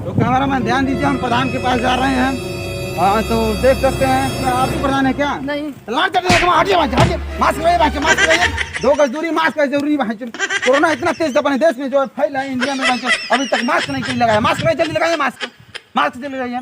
तो कैमरामैन ध्यान दीजिए, हम प्रधान के पास जा रहे हैं। हाँ तो देख सकते हैं, क्या आप ही प्रधान है क्या? नहीं। हटिए हटिए, मास्क लगाइए, मास्क लगाइए, 2 गज दूरी, मास्क है जरूरी। कोरोना इतना तेज अपने देश में जो है फैला है, इंडिया में अभी तक मास्क नहीं कोई लगाया। मास्क लगाइए, जल्दी लगाइए मास्क, मास्क जल्दी लगाइए।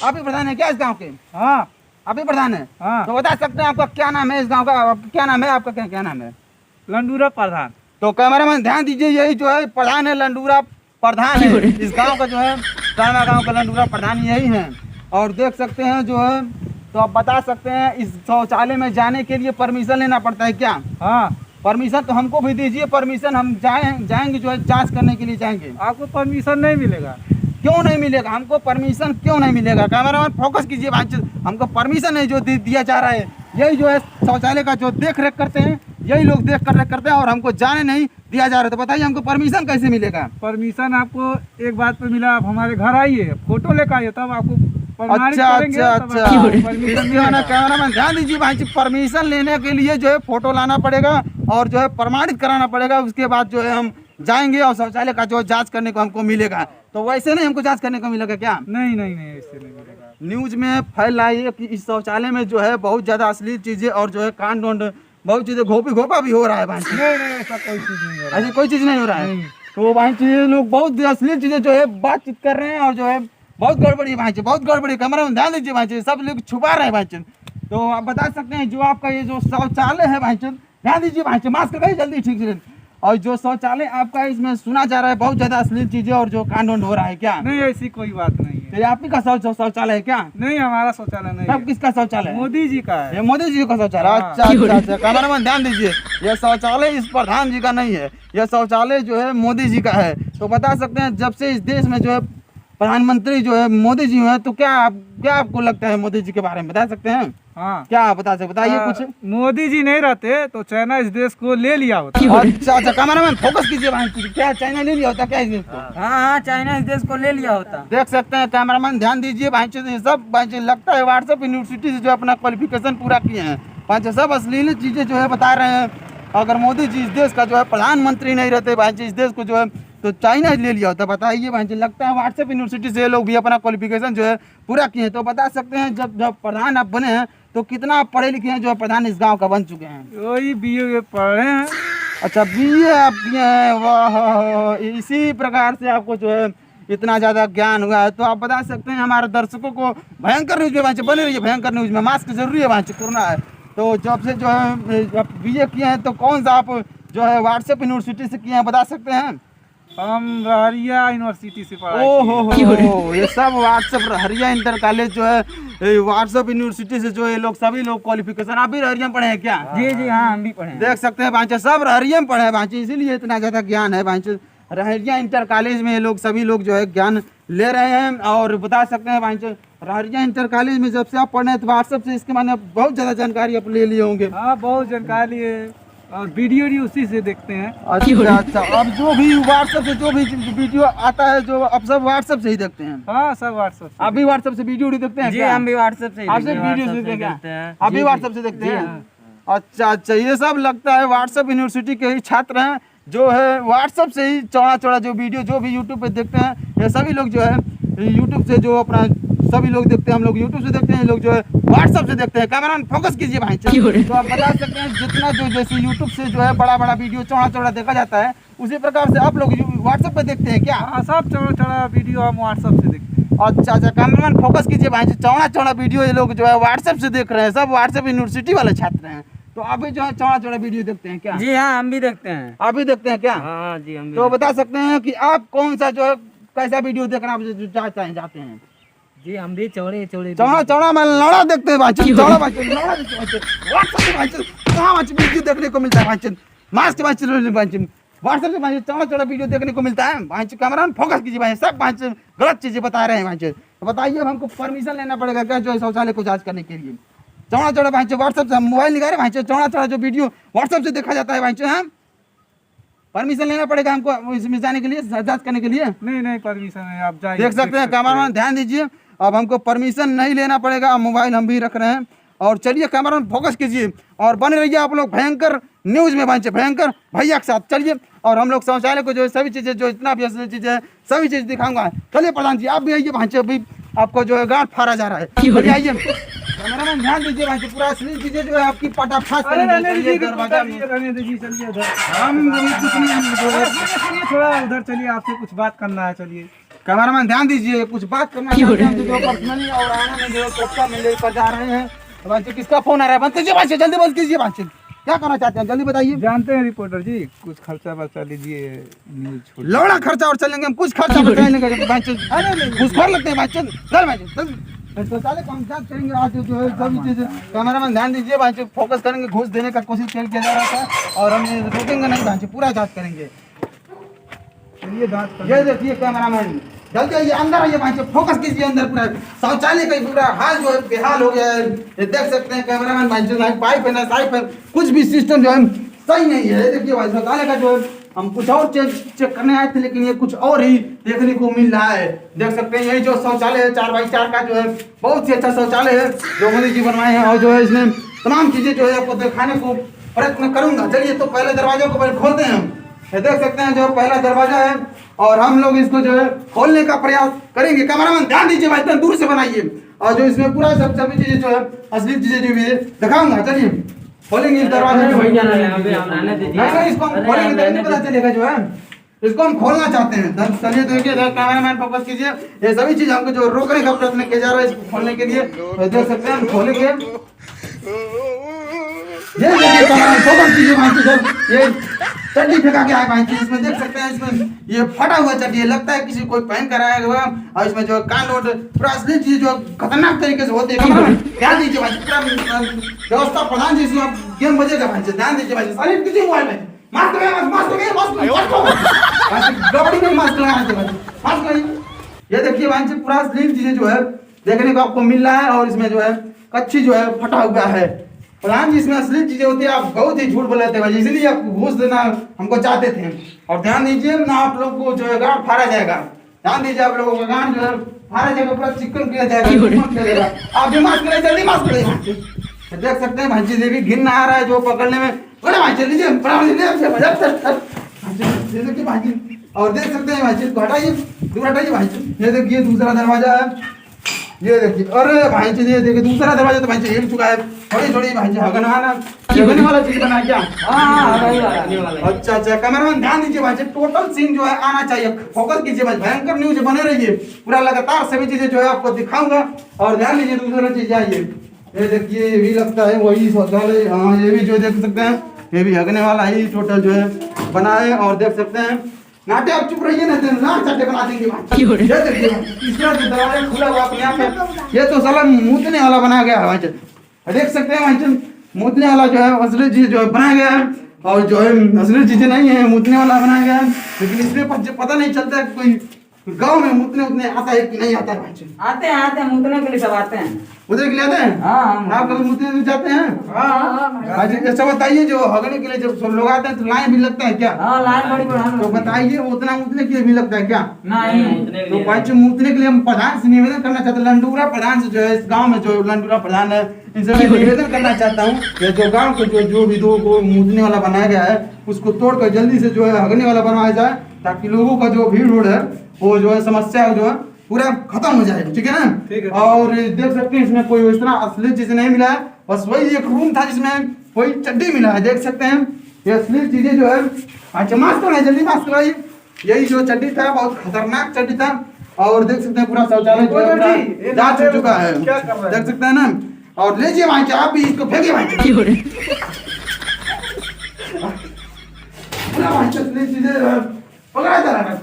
आप ही प्रधान है क्या इस गाँव के? हाँ आप ही प्रधान है? हाँ। तो बता सकते हैं आपका क्या नाम है? इस गाँव का क्या नाम है आपका? क्या नाम है? लंडूरा प्रधान। तो कैमरामैन ध्यान दीजिए, यही जो है प्रधान है, लंडूरा प्रधान है इस गांव का, जो है टाणा गांव का लंडूरा प्रधान यही है। और देख सकते हैं जो है, तो आप बता सकते हैं इस शौचालय में जाने के लिए परमिशन लेना पड़ता है क्या? हाँ। परमिशन तो हमको भी दीजिए परमिशन, हम जाएंगे जो है जांच करने के लिए जाएंगे। आपको परमिशन नहीं मिलेगा। क्यों नहीं मिलेगा? हमको परमिशन क्यों नहीं मिलेगा? कैमरामैन फोकस कीजिए, हमको परमिशन नहीं जो दिया जा रहा है। यही जो है शौचालय का जो देख रेख करते हैं, यही लोग देख कर रेख करते हैं और हमको जाने नहीं दिया जा रहा है। तो बताइए हमको परमिशन कैसे मिलेगा? परमिशन आपको एक बात पे मिला, आप हमारे घर आइए, फोटो लेकर आइए, तब आपको प्रमाणित अच्छा करेंगे, अच्छा तब अच्छा, आपको परमिशन मिलेगा। कैमरामैन ध्यान दीजिए भाई जी, परमिशन लेने के लिए जो है फोटो लाना पड़ेगा और जो है प्रमाणित कराना पड़ेगा। उसके बाद जो है हम जाएंगे और शौचालय का जो जांच करने को हमको मिलेगा। तो वैसे नहीं हमको जांच करने को मिलेगा क्या? नहीं नहीं नहीं, ऐसे नहीं मिलेगा। न्यूज में फैल रहा है कि इस शौचालय में जो है बहुत ज्यादा अश्लील चीजें और जो है कांड वांड बहुत चीजें घोपा भी हो रहा है भाई। नहीं नहीं, ऐसा कोई चीज नहीं हो रहा है। ऐसी कोई चीज नहीं हो रहा है। नहीं। तो भाई चीजें लोग बहुत अश्लील चीजें जो है बातचीत कर रहे हैं और जो है बहुत गड़बड़ी भाई, बहुत गड़बड़ी। कैमरा में ध्यान दीजिए भाई, सब लोग छुपा रहे हैं भाई। तो आप बता सकते हैं जो आपका ये जो शौचालय है भाई, ध्यान दीजिए भाई, मास्क लगाइए जल्दी ठीक से। और जो शौचालय आपका इसमें सुना जा रहा है बहुत ज्यादा अश्लील चीजें और जो कांड वांड हो रहा है क्या? नहीं, ऐसी कोई बात नहीं है। तो ये आप ही का शौचालय है क्या? नहीं, हमारा शौचालय नहीं सब है। किसका शौचालय है? मोदी जी का है। ये मोदी जी का शौचालय। हाँ। अच्छा अच्छा अच्छा, कैमरामैन ध्यान दीजिए, ये शौचालय इस प्रधान जी का नहीं है, यह शौचालय जो है मोदी जी का है। तो बता सकते हैं जब से इस देश में जो है प्रधानमंत्री जो है मोदी जी हैं, तो क्या आपको लगता है मोदी जी के बारे में बता सकते हैं? हाँ। क्या आप बता सकते, बताइए कुछ। मोदी जी नहीं रहते तो चाइना इस देश को ले लिया होता। अच्छा अच्छा, कैमरामैन फोकस कीजिए भाई, क्या चाइना ले लिया होता क्या इस देश को? हाँ, चाइना इस देश को ले लिया होता। देख सकते हैं कैमरामैन ध्यान दीजिए भाई, ये सब भाई लगता है व्हाट्सएप यूनिवर्सिटी से जो अपना क्वालिफिकेशन पूरा किए हैं भाई, सब अश्लील चीजें जो है बता रहे हैं। अगर मोदी जी इस देश का जो है प्रधानमंत्री नहीं रहते भाई, इस देश को जो है तो चाइना ले लिया होता। बताइए भाई, लगता है व्हाट्सएप यूनिवर्सिटी से लोग भी अपना क्वालिफिकेशन जो है पूरा किए हैं। तो बता सकते हैं जब प्रधान आप बने हैं तो कितना आप पढ़े लिखे हैं जो प्रधान इस गांव का बन चुके हैं? वही BA पढ़ रहे हैं। अच्छा, BA आप किए हैं, वाह। इसी प्रकार से आपको जो है इतना ज़्यादा ज्ञान हुआ है। तो आप बता सकते हैं हमारे दर्शकों को भयंकर न्यूज में बने रहिए, भयंकर न्यूज में। मास्क जरूरी है वहाँ कोरोना है। तो जब से जो है BA किए हैं तो कौन सा आप जो है व्हाट्सएप यूनिवर्सिटी से किए हैं बता सकते हैं? हम रहरिया यूनिवर्सिटी से पढ़ा। ओहो, ये सब व्हाट्सएप रहरिया इंटर कॉलेज जो है व्हाट्सएप यूनिवर्सिटी से जो है लोग सभी लोग क्वालिफिकेशन। आप भी रहरिया में पढ़े हैं क्या? जी जी हाँ, हम भी पढ़े हैं। देख सकते हैं भाई, सब रहरिया में पढ़े हैं भाई, इसीलिए इतना ज़्यादा ज्ञान है भाई। रहरिया इंटर कॉलेज में ये लोग सभी लोग जो है ज्ञान ले रहे हैं। और बता सकते हैं भाई, रहरिया इंटर कॉलेज में जब से आप पढ़े हैं तो व्हाट्सएप से इसके माने बहुत ज़्यादा जानकारी आप ले लिए होंगे। हाँ, बहुत जानकारी है और वीडियो भी उसी से देखते हैं। अच्छा अच्छा, अब जो भी व्हाट्सएप से जो भी वीडियो आता है जो अब सब व्हाट्सएप से ही देखते हैं? हाँ, सब व्हाट्सएप से। आप भी व्हाट्सएप से वीडियो देखते हैं जी, क्या? हम भी व्हाट्सएप से आप सिर्फ वीडियो से देखते हैं? आप भी व्हाट्सएप से देखते हैं? अच्छा अच्छा, ये सब लगता है व्हाट्सएप यूनिवर्सिटी के ही छात्र हैं जो है व्हाट्सएप से ही चौड़ा जो वीडियो जो भी यूट्यूब पे देखते हैं। ये सभी लोग जो है यूट्यूब से जो अपना सभी लोग देखते हैं, हम लोग यूट्यूब से देखते हैं, लोग जो है व्हाट्सएप से देखते हैं। कैमरामैन फोकस कीजिए भाई। तो आप बता सकते हैं जितना जो जैसे यूट्यूब से जो है बड़ा वीडियो चौड़ा देखा जाता है, उसी प्रकार से आप लोग व्हाट्सएप पे देखते हैं क्या? हाँ, सब चौड़ा वीडियो हम व्हाट्सएप से देखते हैं। अच्छा अच्छा, कैमरामैन फोकस कीजिए भाई, चौड़ा वीडियो ये लोग जो है व्हाट्सएप से देख रहे हैं, सब व्हाट्सएप यूनिवर्सिटी वाले छात्र हैं। तो आप भी जो है चौड़ा वीडियो देखते हैं क्या? जी हाँ, हम भी देखते हैं। आप भी देखते हैं क्या? हाँ जी, हम भी। तो बता सकते हैं कि आप कौन सा जो है कैसा वीडियो देखना आप चाहते हैं? जी, हम भी चौड़े चौड़ा मैं लड़ा देखते हैं भाई, चौड़ा भाई, लड़ा देखते हैं व्हाट्सएप पे भाई, कहाँ भाई वीडियो देखने को मिलता है भाई, मास्क भाई व्हाट्सएप से भाई चौड़ा वीडियो देखने को मिलता है भाई। कैमरा फोकस कीजिए भाई, सब भाई गलत चीजें बता रहे हैं भाई। तो बताइए अब हमको परमिशन लेना पड़ेगा क्या जो शौचालय को जांच करने के लिए? चौड़ा भाई व्हाट्सएप से मोबाइल निकाले भाई, चौड़ा जो वीडियो व्हाट्सएप से देखा जाता है भाई, हाँ परमिशन लेना पड़ेगा हमको इसमें जाने के लिए, जांच करने के लिए? नहीं, परमिशन है, आप जाइए। देख सकते हैं कैमरामैन ध्यान दीजिए, अब हमको परमिशन नहीं लेना पड़ेगा। मोबाइल हम भी रख रहे हैं। और चलिए कैमरामैन फोकस कीजिए और बने रहिए आप लोग भयंकर न्यूज में भाई भयंकर भैया के साथ चलिए और हम लोग शौचालय को जो है सभी चीजें जो इतना भी असली चीजें है सभी चीज दिखाऊंगा। चलिए प्रधान जी आप भी आइए भाई अभी आपको जो है गांठ फाड़ा जा रहा है। चलिए आइए कैमरामैन ध्यान दीजिए भाई पूरा असली चीजें जो है आपकी पटाफाश अरे रहने करेंगे। दीजिए दरवाजा में रहने दीजिए, चलिए उधर। हम अभी कुछ नहीं हम जो है सुनिए थोड़ा उधर चलिए, आपसे कुछ बात करना है, चलिए। कैमरामैन ध्यान दीजिए कुछ बात करना चाहते हैं जो पर्सनली और आना में जो कोफ्ता में लेकर जा रहे हैं। भाई किसका फोन आ रहा है? बंद कीजिए भाई जल्दी बंद कीजिए भाई क्या करना चाहते हैं जल्दी बताइए। जानते हैं रिपोर्टर जी, कुछ खर्चा वर्चा लीजिए न्यूज छोड़। लौड़ा खर्चा और चलेंगे हम कुछ खर्चा बताएंगे घुसखोर लगते हैं भाई चल शौचालय को हम जांच करेंगे आज जो है सभी चीजें। कैमरामैन ध्यान दीजिए भाई फोकस करेंगे घूस देने का कोशिश किया जा रहा था और हम रुकेंगे नहीं भाई पूरा जांच करेंगे। चलिए जांच कर। ये देखिए कैमरामैन जल्दी आइए अंदर आइए भाई फोकस कीजिए अंदर पूरा शौचालय का पूरा हाल जो है बेहाल हो गया है। ये देख सकते हैं कैमरामैन भाई जो पाइप है ना साइप है कुछ भी सिस्टम जो है सही नहीं है। देखिए भाई शौचालय का जो है हम कुछ और चेक करने आए थे लेकिन ये कुछ और ही देखने को मिल रहा है। देख सकते हैं यही जो शौचालय है 4x4 का जो है बहुत ही अच्छा शौचालय है जो मोदी जी बनवाए हैं और जो है इसमें तमाम चीजें जो है आपको दिखाने को प्रयत्न करूंगा। चलिए तो पहले दरवाजे को पहले खोलते हैं हम। ये देख सकते हैं जो पहला दरवाजा है और हम लोग इसको जो है खोलने का प्रयास करेंगे। कैमरामैन ध्यान दीजिए भाई इतना दूर से बनाइए और जो इसमें पूरा सब सभी चीजें जो है असली चीजें जो भी है दिखाऊंगा। चलिए खोलेंगे इस दरवाजे को। नहीं इसको हम खोलेंगे तभी पता चलेगा जो है इसको हम खोलना चाहते हैं। चलिए देखिए कैमरामैन फोकस कीजिए ये सभी चीज हमको जो रोकने का प्रयत्न किया जा रहा है इसको खोलने के लिए। देख सकते हैं हम खोलेंगे ये देखिए कैमरामैन फोकस कीजिए भाई ये चड्डी फेंका के आए भाई इसमें देख सकते हैं इसमें ये फटा हुआ चड्डी है लगता है किसी कोई पहन कर आया हुआ और इसमें जो कान नोट पूरा असली चीज जो खतरनाक तरीके से होती है। ध्यान दीजिए भाई पूरा व्यवस्था प्रधान जी इसमें गेम बजेगा भाई ध्यान दीजिए भाई अरे किसी मोबाइल में मास्क लगा गड़बड़ी में मास्क लगा भाई मास्क लगाइए। ये देखिए भाई पूरा असली चीजें जो है देखने को आपको मिल रहा है और इसमें जो है कच्ची जो है फटा हुआ है। प्रधान जी इसमें असली चीजें होती है आप बहुत ही झूठ बोले थे भाई इसलिए आप घूस देना हमको चाहते थे। और ध्यान दीजिए ना आप लोग को जो है गांठ फाड़ा जाएगा। ध्यान दीजिए आप लोगों का गांठ जो है फाड़ा जाएगा पूरा चिकन किया जाएगा। आप भी मास्क लगाइए जल्दी मास्क लगाइए। देख सकते हैं भाई जी देखिए घिन आ रहा है जो पकड़ने में बड़े भाई चल लीजिए भाई। और देख सकते हैं भाई जी हटाइए दूर हटाइए भाई। ये देखिए दूसरा दरवाजा है ये देखिए अरे भाई जी ये देखिए दूसरा दरवाजा तो भाई जी हिल चुका है थोड़ी थोड़ी भाई जी हगने वाला चीज बना क्या। अच्छा अच्छा कैमरामैन ध्यान दीजिए भाई टोटल सीन जो है आना चाहिए फोकस कीजिए भाई भयंकर न्यूज बने रहिए पूरा लगातार सभी चीजें जो है आपको दिखाऊंगा। और ध्यान दीजिए दूसरा चीज आइए ये देखिए ये भी लगता है वही शौचालय। हाँ ये भी जो देख सकते हैं ये भी हगने वाला ही टोटल जो है बना है। और देख सकते हैं नाटे आप चुप रहिए ना लाख चट्टे बना देंगे भाई। ये देखिए तीसरा जो दरवाजा खुला हुआ अपने आप में ये तो साला मूतने वाला बनाया गया है भाई। देख सकते हैं भाई मूतने वाला जो है असली चीज जो है बनाया गया है और जो है असली चीजें नहीं है मूतने वाला बनाया गया है। लेकिन इसमें पता नहीं चलता है कोई गांव में मुतने उतने आता है कि नहीं आता है भाई। आते हैं मुतने के लिए सब आते हैं मुतने के लिए आते हैं। हाँ आप कभी मुतने जाते हैं? भाई अच्छा बताइए जो हगने के लिए जब सब लोग आते हैं तो लाइन भी लगता है क्या? लाइन बड़ी बढ़ा तो बताइए उतना मुतने के लिए भी लगता है क्या? नहीं तो भाई मुतने के लिए हम प्रधान से निवेदन करना चाहते हैं लंडूरा प्रधान से जो है इस गाँव में जो लंडूरा प्रधान है इनसे मैं निवेदन करना चाहता हूँ ये जो गाँव के जो भी दो को मुतने वाला बनाया गया है उसको तोड़कर जल्दी से जो है हगने वाला बनाया जाए ताकि लोगों का जो भीड़ रोड है वो जो है समस्या जो है पूरा खत्म हो जाएगा। ठीक है ना? और देख सकते हैं इसमें कोई इस तरह असली चीज नहीं मिला है बस वही एक रूम था जिसमें कोई चड्डी मिला है। देख सकते हैं ये असली चीजें जो है अच्छा मास्क लगाइए जल्दी मास्क लगाइए। यही जो चड्डी था बहुत खतरनाक चड्डी था और देख सकते हैं पूरा शौचालय जो है जा चुका है देख सकते हैं ना। और लीजिए भाई आप भी इसको फेंकिए भाई असली चीजें पकड़ा जा रहा है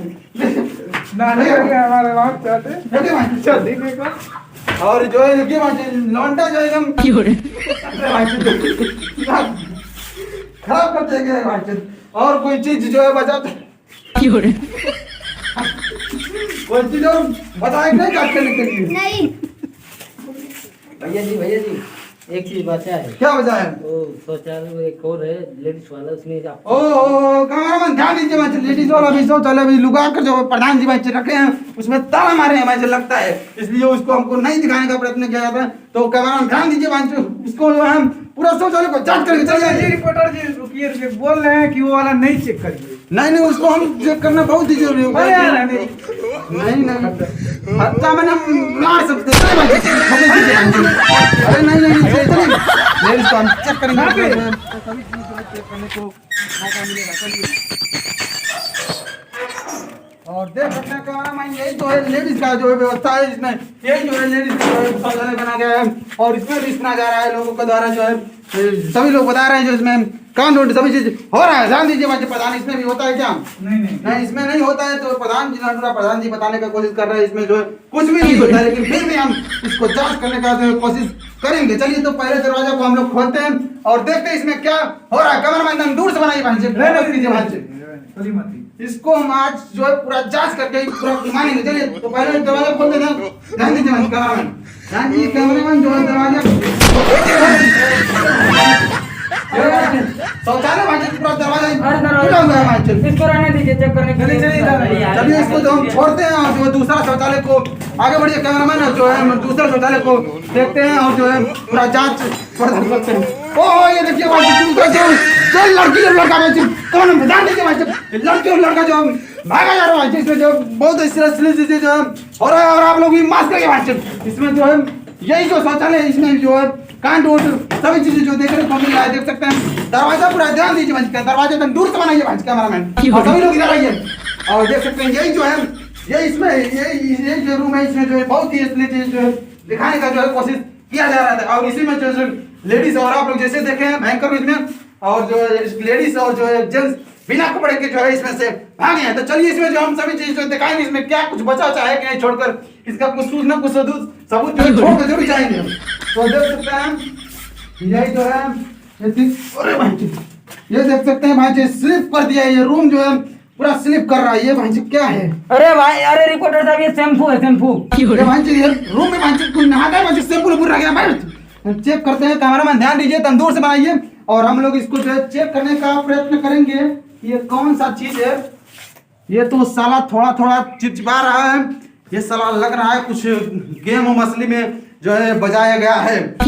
और जो है देखिए लौंडा जो एकदम खराब कर देंगे और कोई चीज जो है बचा कोई चीज और बताए नहीं काट के लिए नहीं भैया जी एक चीज बचा है। क्या बचा है? वो शौचालय में एक और है लेडीज वाला उसमें ओ कैमरामैन ध्यान दीजिए भाई लेडीज वाला भी शौचालय भी लुका कर जो प्रधान जी भाई रखे हैं उसमें ताला मारे हैं भाई लगता है इसलिए उसको हमको नहीं दिखाने का प्रयत्न किया जाता है। तो कैमरामैन ध्यान दीजिए भाई इसको जो है पूरा शौचालय को जांच करेंगे। जी चलिए रिपोर्टर जी रुकिए रुकिए, बोल रहे हैं कि वो वाला नहीं चेक करिए। नहीं उसको हम चेक करना बहुत ही जरूरी होगा। अरे यार नहीं अच्छा मैंने मार सकते हैं अरे नहीं चलिए लेडीज को हम चेक करेंगे। सभी चीज़ को चेक करने को मौका मिलेगा। चलिए और देख सकते हैं कैमरामैन, यही तो है लेडीज का जो है व्यवस्था है इसमें, यही जो है लेडीज का शौचालय बना गया है और इसमें भी इतना जा रहा है लोगों के द्वारा जो है सभी लोग बता रहे हैं जो इसमें काम रोड सभी चीज हो रहा है। ध्यान दीजिए भाई प्रधान, इसमें भी होता है क्या? नहीं इसमें नहीं होता है। तो प्रधान जी बताने का कोशिश कर रहे हैं इसमें जो है कुछ भी नहीं होता है, लेकिन फिर भी हम इसको जांच करने का जो कोशिश करेंगे। चलिए तो पहले दरवाजा को हम लोग खोलते हैं और देखते हैं इसमें क्या हो रहा है। कैमरामैन दूर से बनाइए भाई, इसको हम आज जो है पूरा जांच करके पूरा मानेंगे। चलिए तो पहले दरवाजा खोल देते हैं। ध्यान दीजिए कैमरामैन, ध्यान दीजिए कैमरामैन जो है दरवाजा शौचालय भाई पूरा दरवाजा खुला हुआ है भाई, इसको रहने दीजिए चेक करने के लिए। चलिए इसको जो हम छोड़ते हैं और जो है दूसरा शौचालय को आगे बढ़िए। कैमरामैन जो है हम दूसरा शौचालय को देखते हैं और जो है पूरा जांच पड़ताल करते हैं। ओह ये देखिए भाई जो लड़की और लड़का कौन ध्यान दीजिए भाई, लड़की और लड़का जो भागा जा रहा है इसमें जो बहुत चीजें जो है हो रहा है। और आप लोग भी मास्क लगे भाई, इसमें जो है यही जो शौचालय है इसमें जो है कांड वोट सभी चीजें जो देखने को मिल रहा है। देख सकते हैं दरवाजा पूरा ध्यान दीजिए भाई, दरवाजा एकदम दूर से बनाइए भाई कैमरामैन, और सभी लोग इधर आइए। और देख सकते हैं यही जो है ये इसमें ये जो रूम है इसमें जो है बहुत ही असली चीज जो है दिखाने का जो है कोशिश किया जा रहा था। और इसी में जो लेडीज और आप लोग जैसे देखे हैं भयंकर इसमें, और जो लेडीज और जो है जेंट्स बिना कपड़े के जो है इसमें से भागे हैं। तो चलिए इसमें जो हम सभी चीज जो दिखाएंगे इसमें क्या कुछ बचा है कि नहीं, छोड़कर इसका कुछ ना कुछ सबूत जो है छोड़कर जरूर जाएंगे। तो देख सकते हैं यही जो है ये देख सकते हैं भाई जी स्लिप कर दिया है, ये रूम जो है पूरा स्लिप कर रहा है। ये भाई जी क्या है? अरे भाई अरे रिपोर्टर साहब ये शैम्पू है शैम्पू। ये भाई जी रूम में भाई जी कोई नहाता है भाई जी, शैम्पू पूरा रह गया भाई। चेक करते हैं कैमरामैन, ध्यान दीजिए तुम दूर से बनाइए और हम लोग इसको जो है चेक करने का प्रयत्न करेंगे। ये कौन सा चीज है? ये तो साला थोड़ा थोड़ा चिपचिपा रहा है, ये साला लग रहा है कुछ गेम मछली में जो है बजाया गया है। तो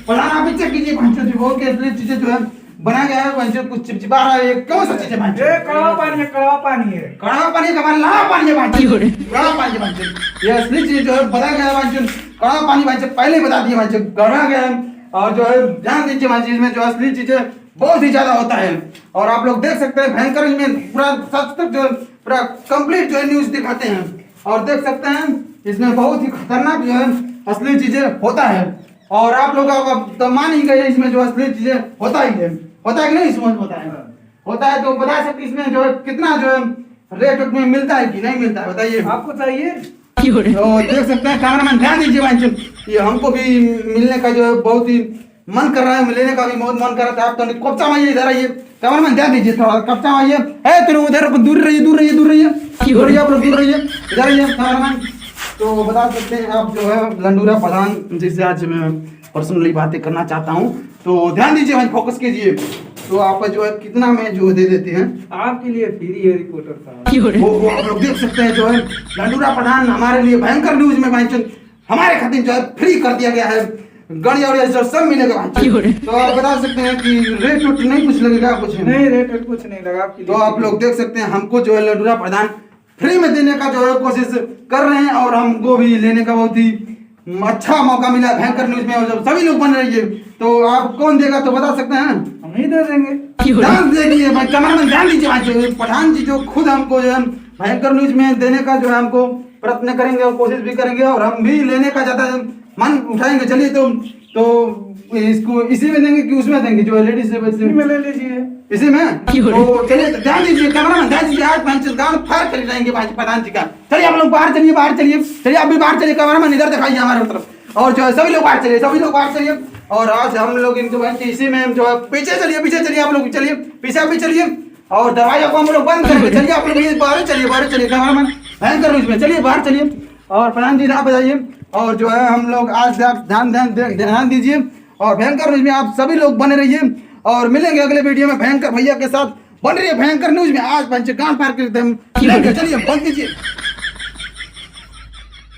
पढ़ाना भी चेक कीजिए भाई जी, वो के चीजें जो है बनाया गया है भाई जी, कुछ चिपचिपा रहा है। ये कौन सा चीज है भाई जी? कड़वा पानी है, कड़वा पानी है, कड़वा पानी का मतलब लावा पानी है भाई जी, कड़वा पानी है भाई जी। ये असली चीज जो है बताया गया है भाई जी, कड़वा पानी भाई जी पहले बता दिए भाई जी, गढ़ा गया है। और जो है ध्यान दीजिए भाई जी इसमें जो असली चीजें बहुत ही ज्यादा होता है। और आप लोग देख सकते हैं भयंकर इसमें पूरा सच तक जो पूरा कंप्लीट जो है न्यूज दिखाते हैं। और देख सकते हैं इसमें बहुत ही खतरनाक जो है असली चीजें होता है। और आप लोग तो मान ही गए इसमें जो असली चीजें होता ही है, होता है कि नहीं? समझ होता है तो बता सकते इसमें जो है कितना जो है रेट में मिलता है कि नहीं मिलता है, बताइए। आपको चाहिए तो देख सकते हैं कैमरामैन, ध्यान दीजिए भाई, ये हमको भी मिलने का जो है बहुत ही मन कर रहा है, लेने का भी बहुत मन कर रहा था। आप तो कब्जा माइए, इधर आइए कैमरामैन, ध्यान दीजिए थोड़ा, कब्जा माइए। तुम उधर दूर रहिए, दूर रहिए, दूर रहिए, दूर रहिए, आप लोग दूर रहिए, इधर आइए कैमरामैन। तो बता सकते हैं आप जो है लंडूरा प्रधान जिससे आज मैं पर्सनली बातें करना चाहता हूँ, तो ध्यान दीजिए भाई, फोकस कीजिए। तो आप जो है कितना में जो दे देते हैं आपके लिए फ्री है रिपोर्टर साहब, वो आप लोग देख सकते हैं जो है लंडूरा प्रधान हमारे लिए भयंकर न्यूज में भाई हमारे खातिर जो है फ्री कर दिया गया है, गड़ी और ये सब मिलेगा भाई। तो आप बता सकते हैं कि रेट वेट नहीं कुछ लगेगा? कुछ नहीं, रेट वेट कुछ नहीं लगा आपके लिए। तो आप लोग देख सकते हैं हमको जो है लंडूरा प्रधान फ्री में देने का जो है कोशिश कर रहे हैं और हमको भी लेने का बहुत ही अच्छा मौका मिला भयंकर न्यूज में। और जब सभी लोग बन रही है तो आप कौन देगा तो बता सकते हैं? हम ही दे देंगे। ध्यान दीजिए भाई, कैमरामैन ध्यान दीजिए भाई, प्रधान जी जो खुद हमको जो है भयंकर न्यूज में देने का जो है हमको प्रयत्न करेंगे और कोशिश भी करेंगे और हम भी लेने का ज्यादा मन उठाएंगे। चलिए तो इसको इसी में देंगे कि उसमें देंगे जो लेडीज इसी में ले लीजिए, इसी में। तो चलिए ध्यान दीजिए कैमरामैन, ध्यान दीजिए, आज गाँव फायर कर जाएंगे भाई प्रधान जी का। चलिए आप लोग बाहर चलिए, बाहर चलिए, चलिए आप भी बाहर चलिए, कैमरामैन इधर दिखाइए हमारे तरफ। और जो है सभी लोग बाहर चलिए, सभी लोग बाहर चलिए। और आज हम लोग इनको इसी में जो है पीछे चलिए, पीछे चलिए, आप लोग चलिए पीछे भी चलिए और दरवाजा को हम लोग बंद करेंगे। चलिए आप लोग बाहर चलिए, बाहर चलिए कैमरामैन, भयंकर न्यूज में चलिए बाहर चलिए। और प्रधान जी आप बताइए। और जो है हम लोग आज ध्यान दीजिए और भयंकर न्यूज में आप सभी लोग बने रहिए और मिलेंगे अगले वीडियो में भयंकर भैया के साथ। बन रही है भयंकर न्यूज में आज गांव पार करते हैं। चलिए बंद कीजिए।